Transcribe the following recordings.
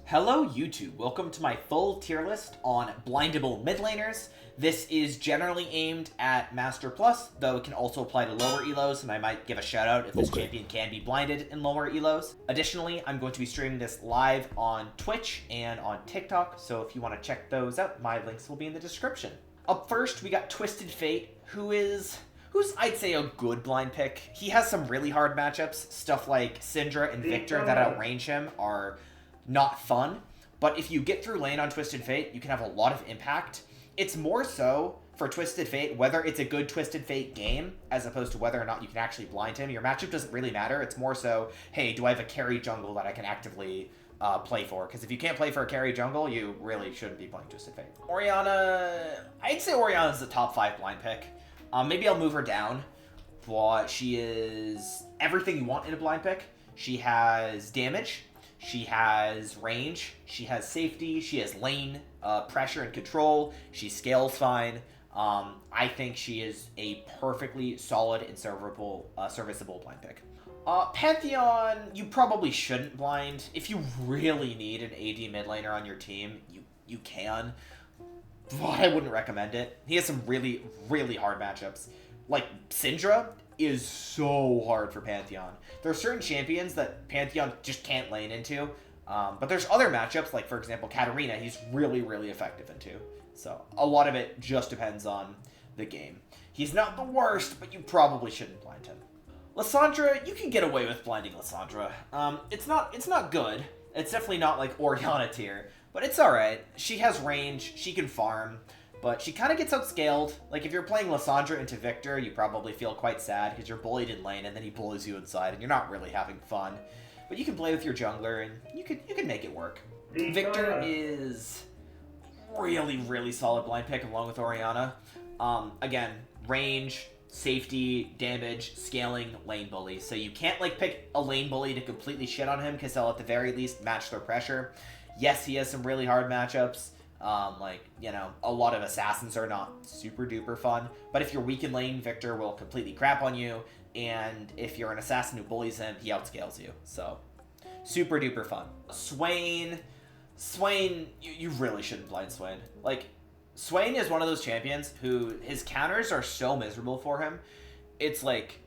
Hello YouTube, welcome to my full tier list on blindable mid laners. This is generally aimed at Master Plus, though it can also apply to lower elos, and I might give a shout out if this champion can be blinded in lower elos. Additionally, I'm going to be streaming this live on Twitch and on TikTok, so if you want to check those out, my links will be in the description. Up first, we got Twisted Fate, who's I'd say a good blind pick. He has some really hard matchups. Stuff like Syndra and Victor that outrange him are not fun, but if you get through lane on Twisted Fate, you can have a lot of impact. It's more so for Twisted Fate whether it's a good Twisted Fate game as opposed to whether or not you can actually blind him. Your matchup doesn't really matter. It's more so, hey, do I have a carry jungle that I can actively play for? Because if you can't play for a carry jungle, you really shouldn't be playing Twisted Fate. Orianna, I'd say Orianna's the top 5 blind pick. Maybe I'll move her down, but she is everything you want in a blind pick. She has damage, she has range, she has safety, she has lane pressure and control, she scales fine. I think she is a perfectly solid and serviceable blind pick. Pantheon, you probably shouldn't blind. If you really need an AD mid laner on your team, you can. But I wouldn't recommend it. He has some really, really hard matchups. Like, Syndra is so hard for Pantheon. There are certain champions that Pantheon just can't lane into. But there's other matchups, like, for example, Katarina, he's really, really effective into. So, a lot of it just depends on the game. He's not the worst, but you probably shouldn't blind him. Lissandra, you can get away with blinding Lissandra. It's not good. It's definitely not, like, Orianna tier. But it's alright. She has range, she can farm, but she kind of gets outscaled. Like, if you're playing Lissandra into Victor, you probably feel quite sad because you're bullied in lane and then he bullies you inside and you're not really having fun. But you can play with your jungler and you can make it work. Victor is really, really solid blind pick along with Orianna. Again, range, safety, damage, scaling, lane bully. So you can't, like, pick a lane bully to completely shit on him because they'll at the very least match their pressure. Yes, he has some really hard matchups. A lot of assassins are not super duper fun. But if you're weak in lane, Victor will completely crap on you. And if you're an assassin who bullies him, he outscales you. So, super duper fun. Swain, you really shouldn't blind Swain. Like, Swain is one of those champions who his counters are so miserable for him. It's like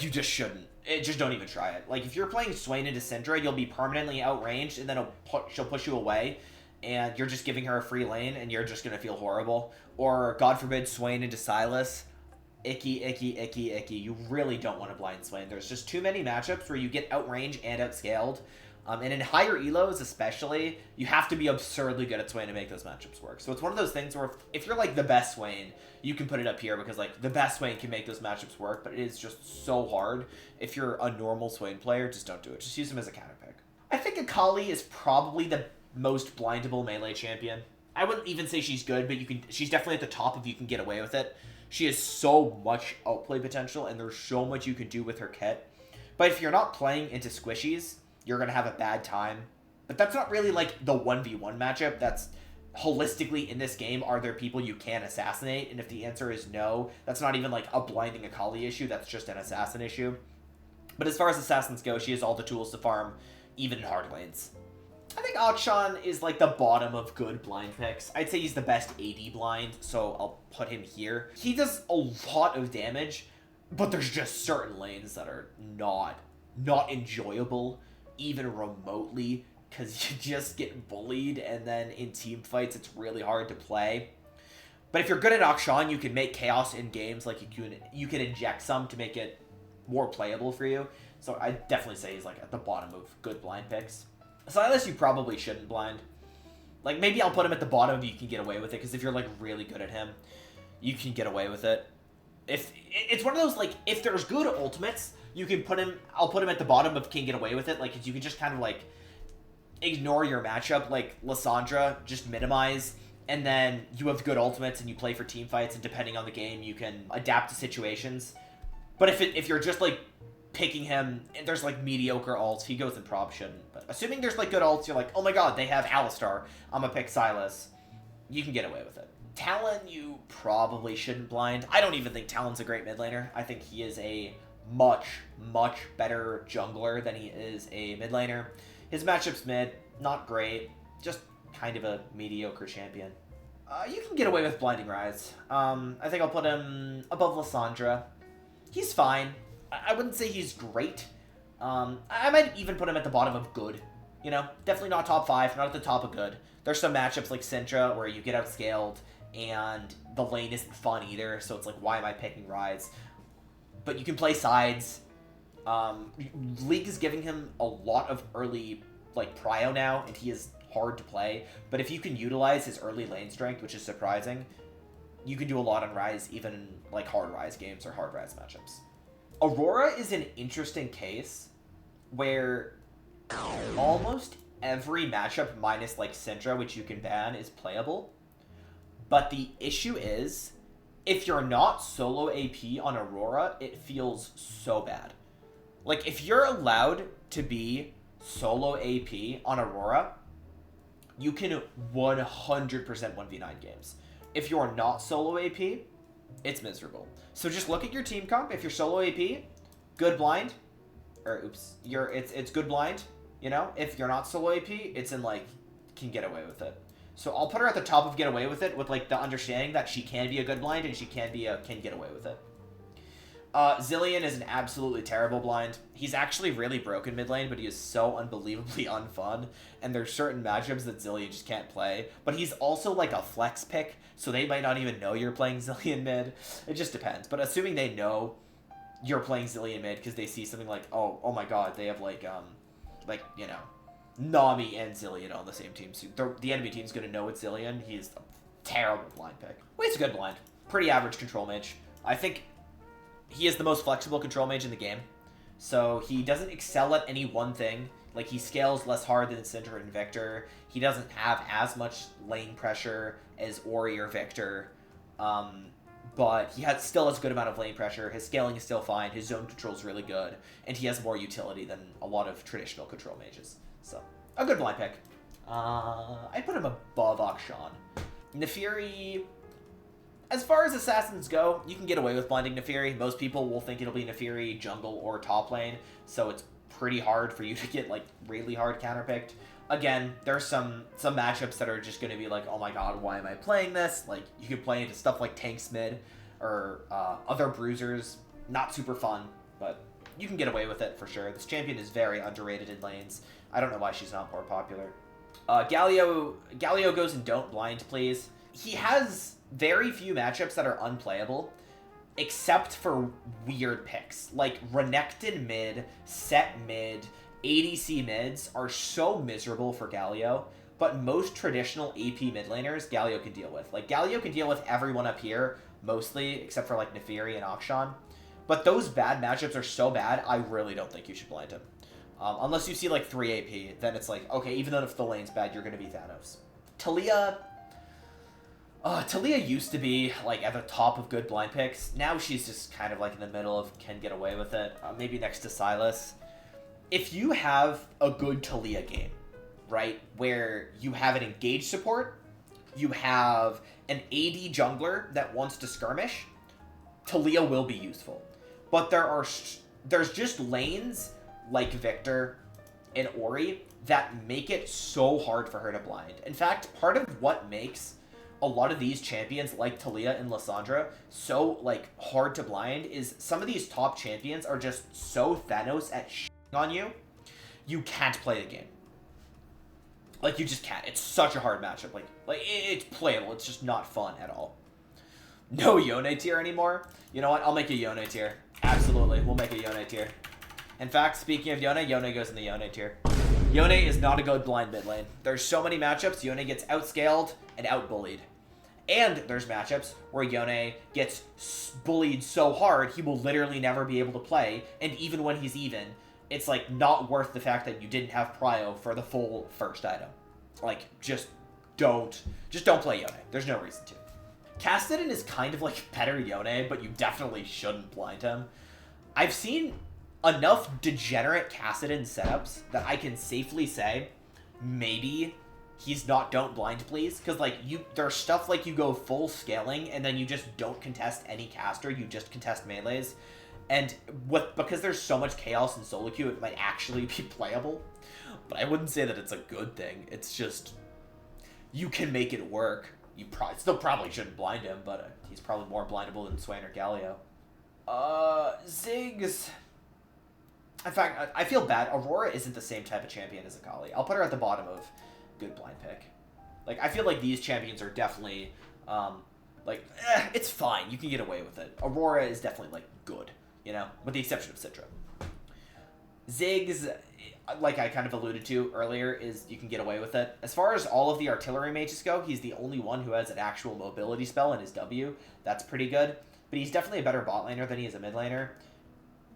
you just shouldn't. Just don't even try it. Like, if you're playing Swain into Syndra, you'll be permanently outranged, and then she'll push you away, and you're just giving her a free lane, and you're just going to feel horrible. Or, God forbid, Swain into Sylas. Icky, icky, icky, icky. You really don't want to blind Swain. There's just too many matchups where you get outranged and outscaled. And in higher elos especially, you have to be absurdly good at Swain to make those matchups work. So it's one of those things where if you're like the best Swain, you can put it up here because like the best Swain can make those matchups work, but it is just so hard. If you're a normal Swain player, just don't do it. Just use him as a counter pick. I think Akali is probably the most blindable melee champion. I wouldn't even say she's good, but she's definitely at the top if you can get away with it. She has so much outplay potential, and there's so much you can do with her kit. But if you're not playing into squishies, you're going to have a bad time. But that's not really like the 1v1 matchup. That's holistically in this game, are there people you can assassinate? And if the answer is no, that's not even like a blinding Akali issue. That's just an assassin issue. But as far as assassins go, she has all the tools to farm, even in hard lanes. I think Akshan is like the bottom of good blind picks. I'd say he's the best AD blind, so I'll put him here. He does a lot of damage, but there's just certain lanes that are not enjoyable, even remotely, because you just get bullied, and then in team fights, it's really hard to play. But if you're good at Akshan, you can make chaos in games. Like, you can inject some to make it more playable for you. So I definitely say he's like at the bottom of good blind picks. Sylas, you probably shouldn't blind. Like, maybe I'll put him at the bottom if you can get away with it, because if you're, like, really good at him, you can get away with it. If it's one of those, like, if there's good ultimates, you can put him, I'll put him at the bottom if can get away with it. Like, you can just kind of, like, ignore your matchup, like Lissandra, just minimize, and then you have good ultimates and you play for team fights, and depending on the game, you can adapt to situations. But if you're just, like, picking him, and there's like mediocre ults, he goes in prop shouldn't. But assuming there's like good ults, you're like, oh my god, they have Alistar, I'm gonna pick Sylas. You can get away with it. Talon, you probably shouldn't blind. I don't even think Talon's a great mid laner. I think he is a much, much better jungler than he is a mid laner. His matchup's mid, not great, just kind of a mediocre champion. You can get away with Blinding Rise. I think I'll put him above Lissandra. He's fine. I wouldn't say he's great. I might even put him at the bottom of good. You know, definitely not top 5, not at the top of good. There's some matchups like Syndra where you get outscaled and the lane isn't fun either, so it's like, why am I picking Rise? But you can play sides. League is giving him a lot of early, like, prio now, and he is hard to play. But if you can utilize his early lane strength, which is surprising, you can do a lot on Rise, even in, like, hard Rise games or hard Rise matchups. Aurora is an interesting case where almost every matchup minus, like, Syndra, which you can ban, is playable. But the issue is, if you're not solo AP on Aurora, it feels so bad. Like, if you're allowed to be solo AP on Aurora, you can 100% 1v9 games. If you're not solo AP, it's miserable. So just look at your team comp. If you're solo AP, good blind. Or, oops, it's good blind, you know? If you're not solo AP, it's in, like, can get away with it. So I'll put her at the top of get away with it with, like, the understanding that she can be a good blind and she can get away with it. Zilean is an absolutely terrible blind. He's actually really broken mid lane, but he is so unbelievably unfun. And there's certain matchups that Zilean just can't play. But he's also like a flex pick, so they might not even know you're playing Zilean mid. It just depends. But assuming they know you're playing Zilean mid because they see something like, oh my god, they have like you know, Nami and Zilean on the same team. So the enemy team's gonna know it's Zilean. He's a terrible blind pick. Well, he's a good blind. Pretty average control mage. I think he is the most flexible control mage in the game. So he doesn't excel at any one thing. Like, he scales less hard than Syndra and Victor. He doesn't have as much lane pressure as Ori or Victor. But he still has a good amount of lane pressure. His scaling is still fine. His zone control is really good. And he has more utility than a lot of traditional control mages. So, a good blind pick. I'd put him above Akshan. Nefiri, as far as assassins go, you can get away with blinding Nefiri. Most people will think it'll be Nefiri, jungle, or top lane, so it's pretty hard for you to get, like, really hard counterpicked. Again, there's some matchups that are just going to be like, oh my god, why am I playing this? Like, you can play into stuff like tanks mid, or other bruisers. Not super fun, but you can get away with it for sure. This champion is very underrated in lanes. I don't know why she's not more popular. Galio goes in don't blind, please. He has very few matchups that are unplayable, except for weird picks. Like, Renekton mid, Set mid, ADC mids are so miserable for Galio, but most traditional AP mid laners, Galio can deal with. Like, Galio can deal with everyone up here, mostly, except for, like, Nefiri and Akshan. But those bad matchups are so bad, I really don't think you should blind him. Unless you see, like, 3 AP, then it's like, okay, even though if the lane's bad, you're going to be Thanos. Talia used to be, like, at the top of good blind picks. Now she's just kind of, like, in the middle of can get away with it. Maybe next to Sylas. If you have a good Talia game, right, where you have an engaged support, you have an AD jungler that wants to skirmish, Talia will be useful. But there's just lanes like Victor and Ori that make it so hard for her to blind. In fact, part of what makes a lot of these champions like Talia and Lissandra so, like, hard to blind is some of these top champions are just so Thanos at on you, you can't play the game. Like, you just can't. It's such a hard matchup. Like it's playable. It's just not fun at all. No Yone tier anymore? You know what? I'll make a Yone tier. Absolutely. We'll make a Yone tier. In fact, speaking of Yone goes in the Yone tier. Yone is not a good blind mid lane. There's so many matchups, Yone gets outscaled and outbullied. And there's matchups where Yone gets bullied so hard, he will literally never be able to play. And even when he's even, it's, like, not worth the fact that you didn't have prio for the full first item. Like, just don't play Yone. There's no reason to. Kassadin is kind of like better Yone, but you definitely shouldn't blind him. I've seen enough degenerate Kassadin setups that I can safely say maybe he's not don't blind please, because, like, there's stuff like you go full scaling and then you just don't contest any caster, you just contest melees, and because there's so much chaos in solo queue, it might actually be playable. but I wouldn't say that it's a good thing. It's just, you can make it work. You still probably shouldn't blind him, but he's probably more blindable than Swain or Galio. Ziggs. In fact, I feel bad. Aurora isn't the same type of champion as Akali. I'll put her at the bottom of good blind pick. Like, I feel like these champions are definitely, it's fine. You can get away with it. Aurora is definitely, like, good, you know, with the exception of Citra. Ziggs, like I kind of alluded to earlier, is you can get away with it. As far as all of the artillery mages go, he's the only one who has an actual mobility spell in his W. That's pretty good. But he's definitely a better bot laner than he is a mid laner.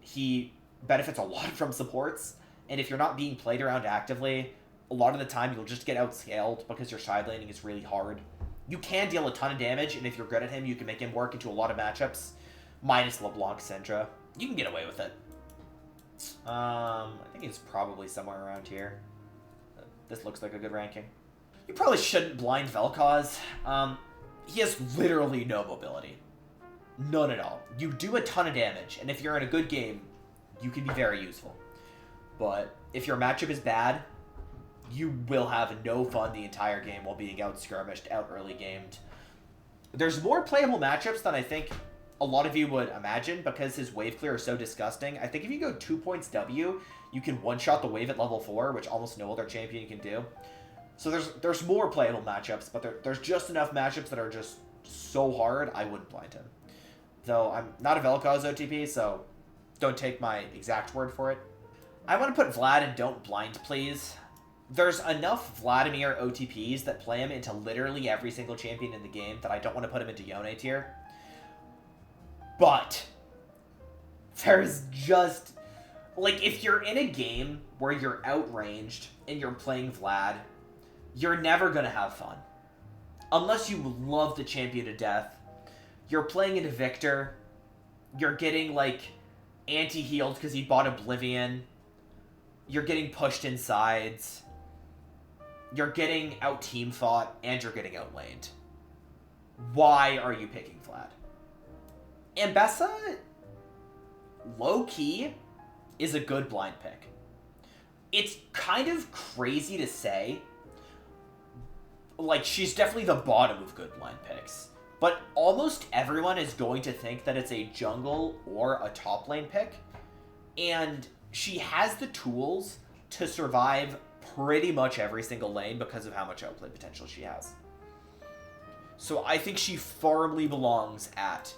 He benefits a lot from supports, and if you're not being played around actively, a lot of the time you'll just get outscaled because your side laning is really hard. You can deal a ton of damage, and if you're good at him, you can make him work into a lot of matchups, minus LeBlanc Syndra. You can get away with it. I think he's probably somewhere around here. This looks like a good ranking. You probably shouldn't blind Vel'Koz. He has literally no mobility. None at all. You do a ton of damage, and if you're in a good game, you can be very useful. But if your matchup is bad, you will have no fun the entire game while being out-skirmished, out-early gamed. There's more playable matchups than I think a lot of you would imagine because his wave clear is so disgusting. I think if you go 2 points W, you can one-shot the wave at level 4, which almost no other champion can do. So there's more playable matchups, but there's just enough matchups that are just so hard, I wouldn't blind him. Though I'm not a Vel'Koz OTP, so don't take my exact word for it. I want to put Vlad in Don't Blind, please. There's enough Vladimir OTPs that play him into literally every single champion in the game that I don't want to put him into Yone tier. But there's just, like, if you're in a game where you're outranged and you're playing Vlad, you're never going to have fun. Unless you love the champion to death. You're playing into Victor. You're getting, like, anti-healed because he bought Oblivion. You're getting pushed in sides. You're getting out-team fought, and you're getting outlaned. Why are you picking Vlad? Ambessa, low-key, is a good blind pick. It's kind of crazy to say. Like, she's definitely the bottom of good blind picks. But almost everyone is going to think that it's a jungle or a top lane pick. And she has the tools to survive pretty much every single lane because of how much outplay potential she has. So I think she firmly belongs at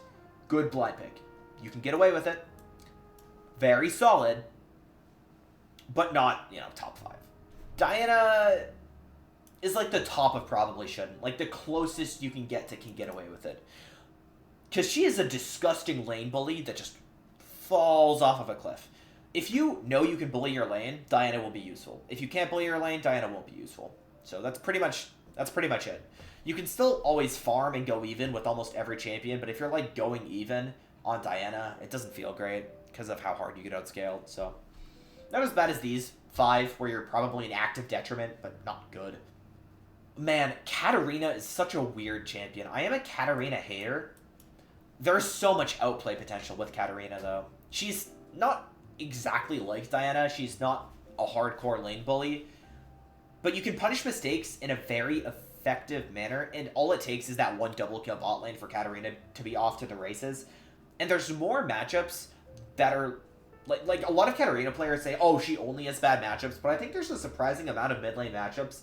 good blind pick. You can get away with it. Very solid. But not, top 5. Diana is like the top of probably shouldn't. Like the closest you can get away with it. Because she is a disgusting lane bully that just falls off of a cliff. If you know you can bully your lane, Diana will be useful. If you can't bully your lane, Diana won't be useful. So that's pretty much it. You can still always farm and go even with almost every champion, but if you're like going even on Diana, it doesn't feel great because of how hard you get outscaled. So not as bad as these 5 where you're probably an active detriment, but not good. Man, Katarina is such a weird champion. I am a Katarina hater. There's so much outplay potential with Katarina, though. She's not exactly like Diana. She's not a hardcore lane bully. But you can punish mistakes in a very effective manner, and all it takes is that one double kill bot lane for Katarina to be off to the races. And there's more matchups that are... Like a lot of Katarina players say, oh, she only has bad matchups, but I think there's a surprising amount of mid lane matchups,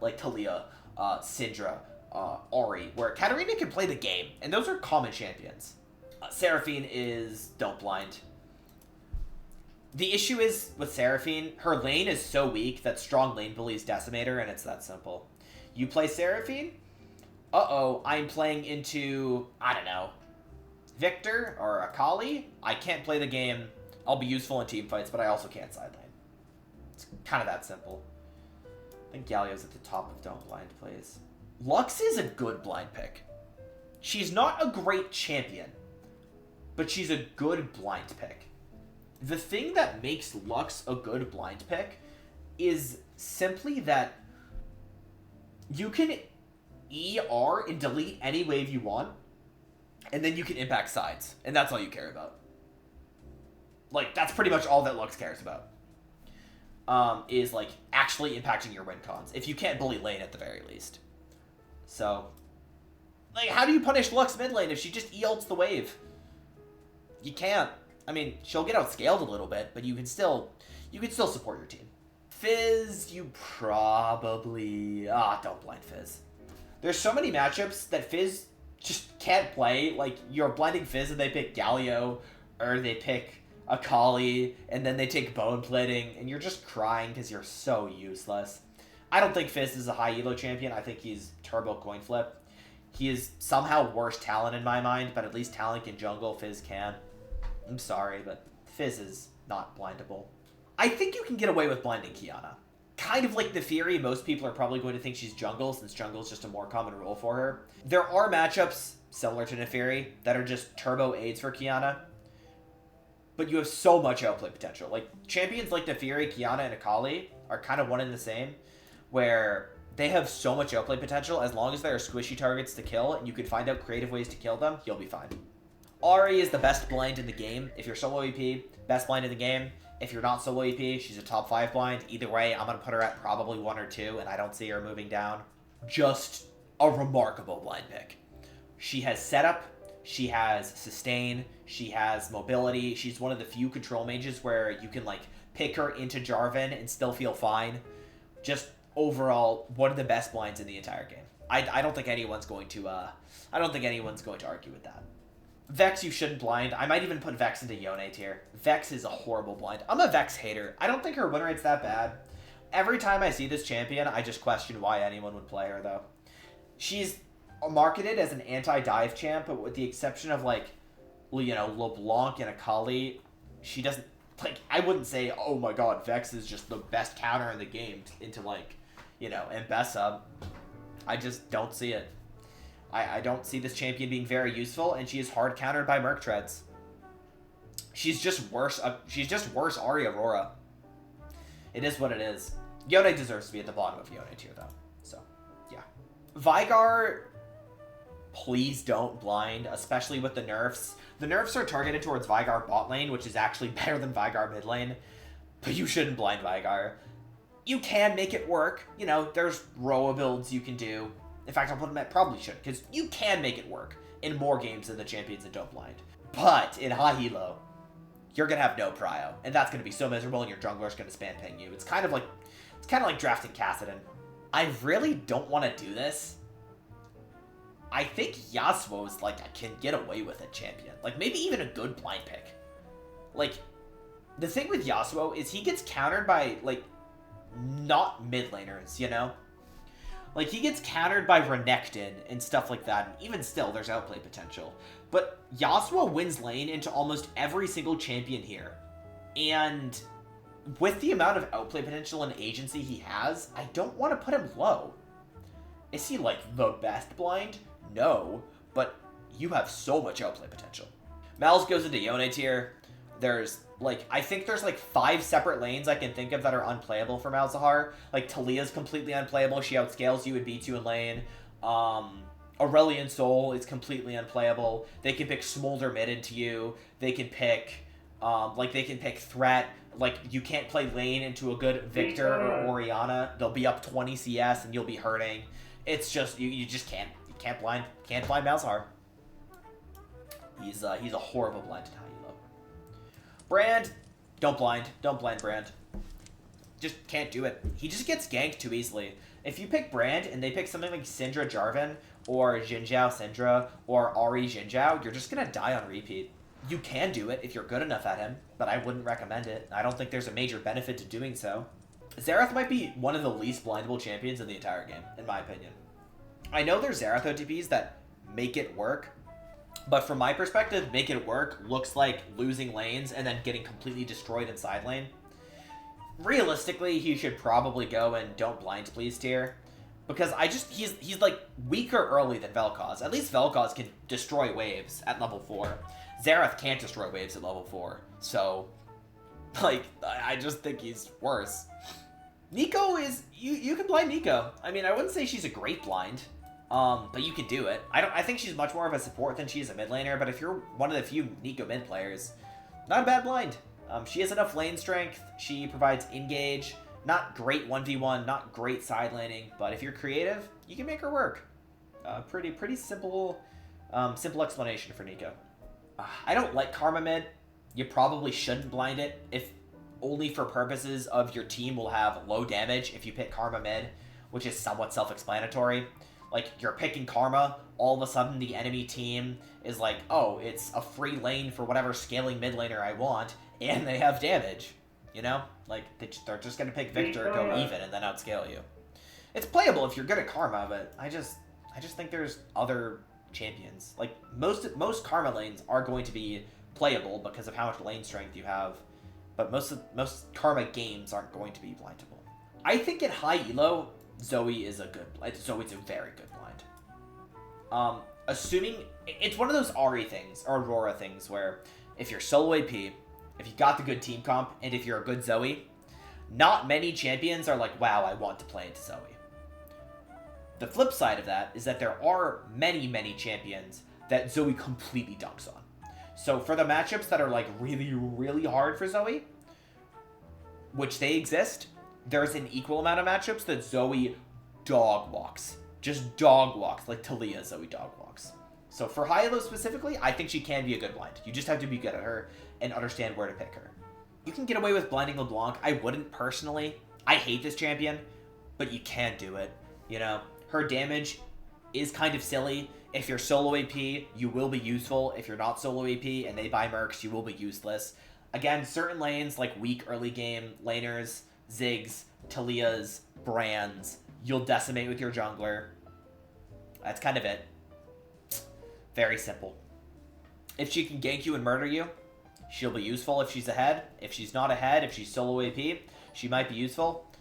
like Talia, Syndra, Ahri, where Katarina can play the game, and those are common champions. Seraphine is Don't Blind. The issue is, with Seraphine, her lane is so weak that strong lane bullies decimate her, and it's that simple. You play Seraphine? Uh-oh, I'm playing into, I don't know, Victor or Akali? I can't play the game. I'll be useful in team fights, but I also can't side lane. It's kind of that simple. I think Galio's at the top of Don't Blind plays. Lux is a good blind pick. She's not a great champion, but she's a good blind pick. The thing that makes Lux a good blind pick is simply that you can ER and delete any wave you want, and then you can impact sides, and that's all you care about. Like, that's pretty much all that Lux cares about. is like actually impacting your win cons. If you can't bully lane at the very least. So, like, how do you punish Lux mid lane if she just E-ults the wave? You can't. I mean, she'll get outscaled a little bit, but you can still support your team. Fizz, you probably... don't blind Fizz. There's so many matchups that Fizz just can't play. Like, you're blinding Fizz and they pick Galio, or they pick Akali, and then they take Bone Plating, and you're just crying because you're so useless. I don't think Fizz is a high elo champion. I think he's turbo coin flip. He is somehow worse talent in my mind, but at least talent can jungle, Fizz can. I'm sorry, but Fizz is not blindable. I think you can get away with blinding Qiyana. Kind of like the Fury, most people are probably going to think she's jungle, since jungle is just a more common role for her. There are matchups similar to Neferi that are just turbo aids for Qiyana, but you have so much outplay potential. Like, champions like Neferi, Qiyana, and Akali are kind of one and the same, where they have so much outplay potential. As long as there are squishy targets to kill, and you can find out creative ways to kill them, you'll be fine. Ahri is the best blind in the game. If you're solo EP, best blind in the game. If you're not solo EP, she's a top 5 blind. Either way, I'm going to put her at probably 1 or 2, and I don't see her moving down. Just a remarkable blind pick. She has setup, she has sustain, she has mobility. She's one of the few control mages where you can, like, pick her into Jarvan and still feel fine. Just overall, one of the best blinds in the entire game. I don't think anyone's going to argue with that. Vex, you shouldn't blind. I might even put Vex into Yone tier. Vex is a horrible blind. I'm a Vex hater. I don't think her win rate's that bad. Every time I see this champion, I just question why anyone would play her, though. She's marketed as an anti-dive champ, but with the exception of, like, you know, LeBlanc and Akali, she doesn't, like, I wouldn't say, oh my god, Vex is just the best counter in the game into, like, you know, Mbessa. I just don't see it. I don't see this champion being very useful, and she is hard countered by Merc Treads. She's just worse. She's just worse Ahri Aurora. It is what it is. Yone deserves to be at the bottom of Yone tier, though. So, yeah. Veigar, please don't blind, especially with the nerfs. The nerfs are targeted towards Veigar bot lane, which is actually better than Veigar mid lane. But you shouldn't blind Veigar. You can make it work. You know, there's Roa builds you can do. In fact, I'll put them at probably should, because you can make it work in more games than the champions that don't blind. But in high elo, you're gonna have no prio, and that's gonna be so miserable, and your jungler's gonna spam ping you. It's kind of like drafting Kassadin. I really don't want to do this. I think Yasuo is like a can get away with it champion, like maybe even a good blind pick. Like, the thing with Yasuo is he gets countered by like not mid laners, you know. Like, he gets countered by Renekton and stuff like that, and even still, there's outplay potential. But Yasuo wins lane into almost every single champion here. And with the amount of outplay potential and agency he has, I don't want to put him low. Is he, like, the best blind? No, but you have so much outplay potential. Mal's goes into Yone tier. There's, like, I think there's, like, 5 separate lanes I can think of that are unplayable for Malzahar. Like, Talia's completely unplayable. She outscales you and beats you in lane. Aurelion Sol is completely unplayable. They can pick Smolder mid into you. They can pick, they can pick Threat. Like, you can't play lane into a good Victor or Orianna. They'll be up 20 CS and you'll be hurting. It's just, you just can't. You can't blind Malzahar. He's a horrible blind. Brand, don't blind Brand. Just can't do it. He just gets ganked too easily. If you pick Brand and they pick something like Syndra Jarvan, or Jinzhao Syndra, or Ahri Jinzhao, you're just gonna die on repeat. You can do it if you're good enough at him, but I wouldn't recommend it. I don't think there's a major benefit to doing so. Xerath might be one of the least blindable champions in the entire game, in my opinion. I know there's Xerath OTPs that make it work, but from my perspective, make it work looks like losing lanes and then getting completely destroyed in side lane. Realistically, he should probably go and don't blind please tier. Because he's like weaker early than Vel'Koz. At least Vel'Koz can destroy waves at level 4. Xerath can't destroy waves at level 4. So, like, I just think he's worse. Neeko is, you can blind Neeko. I mean, I wouldn't say she's a great blind. But you can do it. I think she's much more of a support than she is a mid laner, but if you're one of the few Neeko mid players, not a bad blind. She has enough lane strength. She provides engage. Not great 1v1, not great side laning, but if you're creative, you can make her work. Pretty simple, simple explanation for Nico. I don't like Karma mid. You probably shouldn't blind it, if only for purposes of your team will have low damage if you pick Karma mid, which is somewhat self-explanatory. Like, you're picking Karma, all of a sudden the enemy team is like, oh, it's a free lane for whatever scaling mid laner I want, and they have damage. You know? Like, they're just going to pick Victor, go even, and then outscale you. It's playable if you're good at Karma, but I just think there's other champions. Like, most Karma lanes are going to be playable because of how much lane strength you have, but most Karma games aren't going to be blindable. I think in high elo, Zoe is a Zoe's a very good blind. Assuming it's one of those Ahri things or Aurora things where if you're solo AP, if you got the good team comp, and if you're a good Zoe, not many champions are like, wow, I want to play into Zoe. The flip side of that is that there are many champions that Zoe completely dunks on. So for the matchups that are like really hard for Zoe, which they exist, there's an equal amount of matchups that Zoe dog walks. Just dog walks, like Talia Zoe dog walks. So for high elo specifically, I think she can be a good blind. You just have to be good at her and understand where to pick her. You can get away with blinding LeBlanc. I wouldn't personally. I hate this champion, but you can do it. You know, her damage is kind of silly. If you're solo AP, you will be useful. If you're not solo AP and they buy Mercs, you will be useless. Again, certain lanes, like weak early game laners, Ziggs, Talias, Brands, you'll decimate with your jungler. That's kind of it. Very simple. If she can gank you and murder you, she'll be useful if she's ahead. If she's not ahead, if she's solo AP, she might be useful.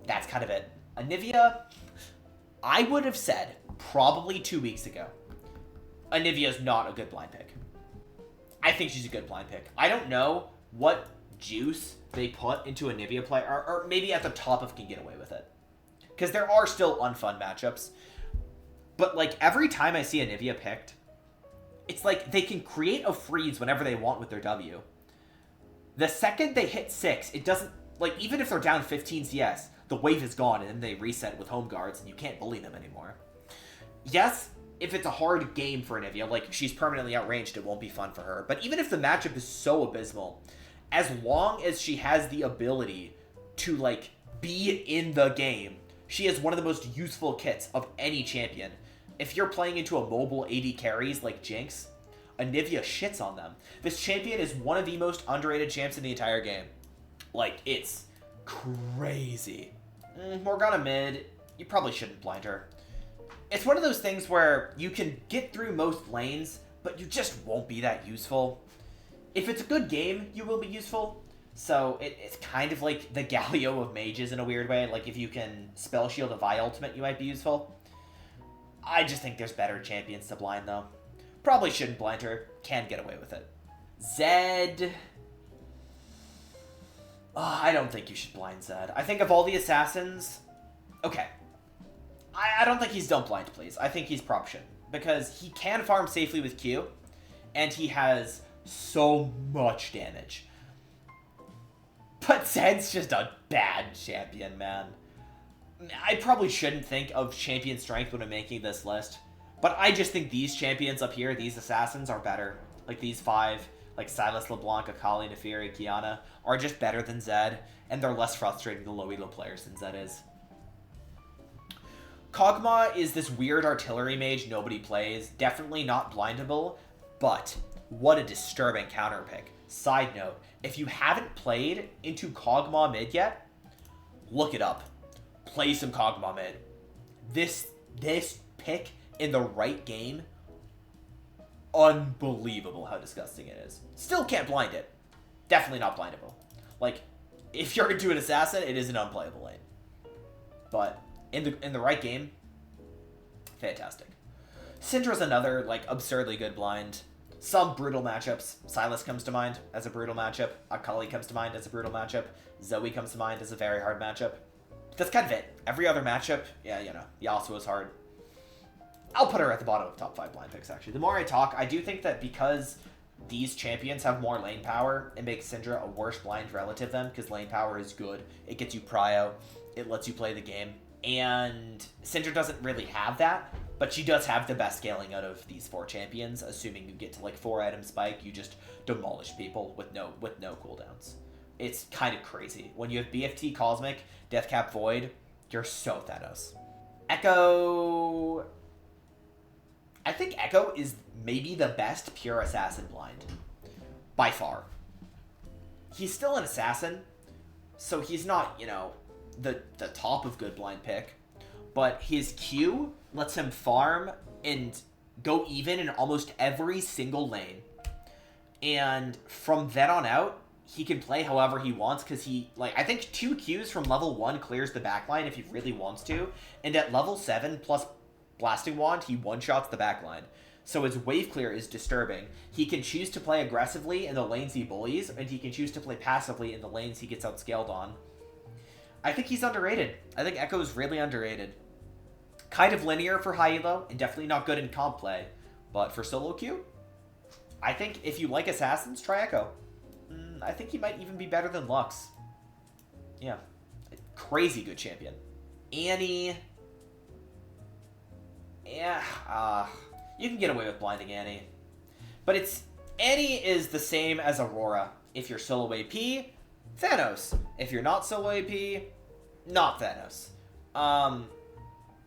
That's kind of it. Anivia, I would have said probably 2 weeks ago, Anivia's not a good blind pick. I think she's a good blind pick. I don't know what juice they put into Anivia play, or maybe at the top of can get away with it. Because there are still unfun matchups. But like every time I see Anivia picked, it's like they can create a freeze whenever they want with their W. The second they hit 6, it doesn't, like even if they're down 15 CS, the wave is gone and then they reset with home guards and you can't bully them anymore. Yes, if it's a hard game for Anivia, like she's permanently outranged, it won't be fun for her. But even if the matchup is so abysmal, as long as she has the ability to like be in the game, she is one of the most useful kits of any champion. If you're playing into a mobile AD carries like Jinx, Anivia shits on them. This champion is one of the most underrated champs in the entire game. Like, it's crazy. Morgana mid, you probably shouldn't blind her. It's one of those things where you can get through most lanes, but you just won't be that useful. If it's a good game, you will be useful. So it's kind of like the Galio of mages in a weird way. Like if you can spell shield a Vi ultimate, you might be useful. I just think there's better champions to blind though. Probably shouldn't blind her. Can get away with it. Zed. Oh, I don't think you should blind Zed. I think of all the assassins... Okay. I don't think he's don't blind, please. I think he's prop shouldn't. Because he can farm safely with Q. And he has so much damage. But Zed's just a bad champion, man. I probably shouldn't think of champion strength when I'm making this list. But I just think these champions up here, these assassins, are better. Like these 5, like Silas, LeBlanc, Akali, Neferi, Kiana, are just better than Zed. And they're less frustrating to low elo players than Zed is. Kog'Maw is this weird artillery mage nobody plays. Definitely not blindable. But what a disturbing counter pick. Side note, if you haven't played into Kog'Maw mid yet, look it up. Play some Kog'Maw mid. This pick in the right game, unbelievable how disgusting it is. Still can't blind it. Definitely not blindable. Like, if you're into an assassin, it is an unplayable lane. But in the right game, fantastic. Syndra's another like absurdly good blind. Some brutal matchups. Silas comes to mind as a brutal matchup. Akali comes to mind as a brutal matchup. Zoe comes to mind as a very hard matchup. That's kind of it. Every other matchup, yeah, you know, Yasuo's hard. I'll put her at the bottom of top 5 blind picks, actually. The more I talk, I do think that because these champions have more lane power, it makes Syndra a worse blind relative to them, because lane power is good. It gets you prio. It lets you play the game. And Syndra doesn't really have that, but she does have the best scaling out of these 4 champions. Assuming you get to like 4 item spike, you just demolish people with no cooldowns. It's kind of crazy. When you have BFT Cosmic, Deathcap Void, you're so Thanos. Echo... I think Echo is maybe the best pure assassin blind. By far. He's still an assassin, so he's not, you know, the top of good blind pick. But his Q lets him farm and go even in almost every single lane. And from then on out, he can play however he wants, because he, like, I think 2 Qs from level 1 clears the backline if he really wants to. And at level 7 plus Blasting Wand, he one-shots the backline. So his wave clear is disturbing. He can choose to play aggressively in the lanes he bullies, and he can choose to play passively in the lanes he gets outscaled on. I think he's underrated. I think Echo is really underrated. Kind of linear for high elo, and definitely not good in comp play. But for solo queue, I think if you like assassins, try Echo. I think he might even be better than Lux. Yeah. Crazy good champion. Annie. Yeah. You can get away with blinding Annie. But Annie is the same as Aurora. If you're solo AP, Thanos. If you're not solo AP, not Thanos.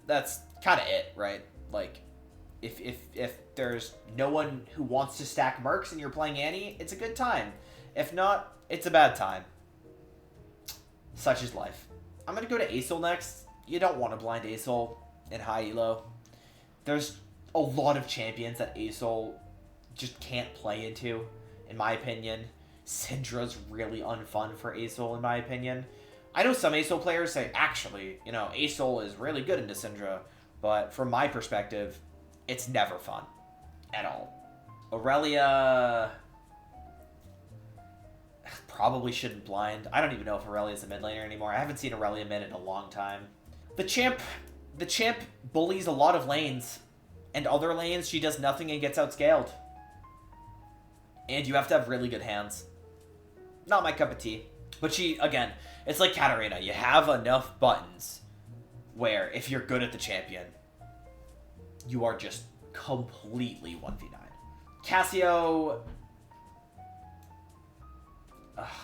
That's kind of it, right? Like, if there's no one who wants to stack mercs and you're playing Annie, it's a good time. If not, it's a bad time. Such is life. I'm going to go to Acel next. You don't want to blind Acel in high elo. There's a lot of champions that Acel just can't play into, in my opinion. Syndra's really unfun for Acel, in my opinion. I know some Acel players say, actually, you know, Acel is really good into Syndra, but from my perspective, it's never fun. At all. Aurelia... probably shouldn't blind. I don't even know if Aurelia's a mid laner anymore. I haven't seen Aurelia mid in a long time. The champ bullies a lot of lanes, and other lanes she does nothing and gets outscaled. And you have to have really good hands. Not my cup of tea. But she, again, it's like Katarina. You have enough buttons where if you're good at the champion, you are just completely 1v9. Cassio...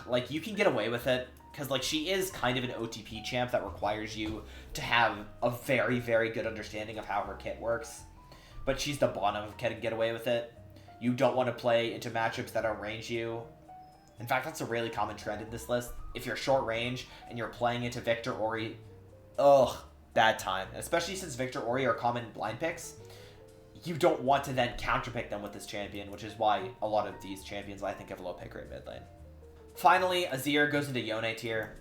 like, you can get away with it, because, like, she is kind of an OTP champ that requires you to have a very, very good understanding of how her kit works. But she's the bottom of get away with it. You don't want to play into matchups that outrange you. In fact, that's a really common trend in this list. If you're short range and you're playing into Victor Ori, ugh, bad time. And especially since Victor Ori are common blind picks, you don't want to then counterpick them with this champion, which is why a lot of these champions I think have low pick rate mid lane. Finally, Azir goes into Yone tier.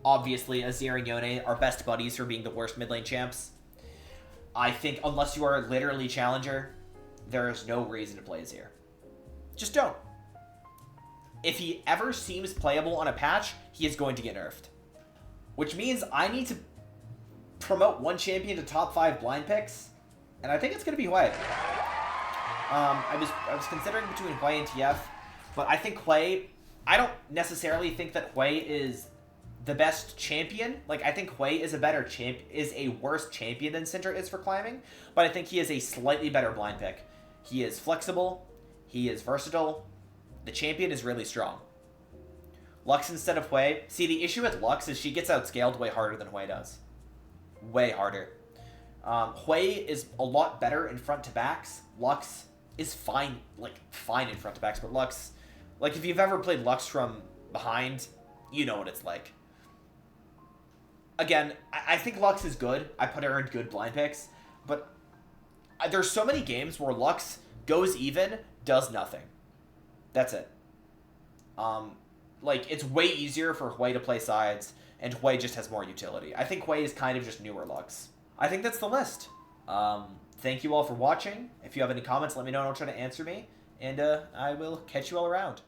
Obviously, Azir and Yone are best buddies for being the worst mid lane champs. I think unless you are literally Challenger, there is no reason to play Azir. Just don't. If he ever seems playable on a patch, he is going to get nerfed. Which means I need to promote one champion to top 5 blind picks, and I think it's going to be Hui. I was considering between Hui and TF, but I think Hui... I don't necessarily think that Hui is the best champion. Like, I think Hui is a worse champion than Syndra is for climbing, but I think he is a slightly better blind pick. He is flexible, he is versatile, the champion is really strong. Lux instead of Hui. See, the issue with Lux is she gets outscaled way harder than Hui does. Way harder. Hui is a lot better in front to backs. Lux is fine in front to backs, but Lux... like, if you've ever played Lux from behind, you know what it's like. Again, I think Lux is good. I put her in good blind picks. But there's so many games where Lux goes even, does nothing. That's it. Like, it's way easier for Hui to play sides, and Hui just has more utility. I think Hui is kind of just newer Lux. I think that's the list. Thank you all for watching. If you have any comments, let me know and I'll try to answer me. And I will catch you all around.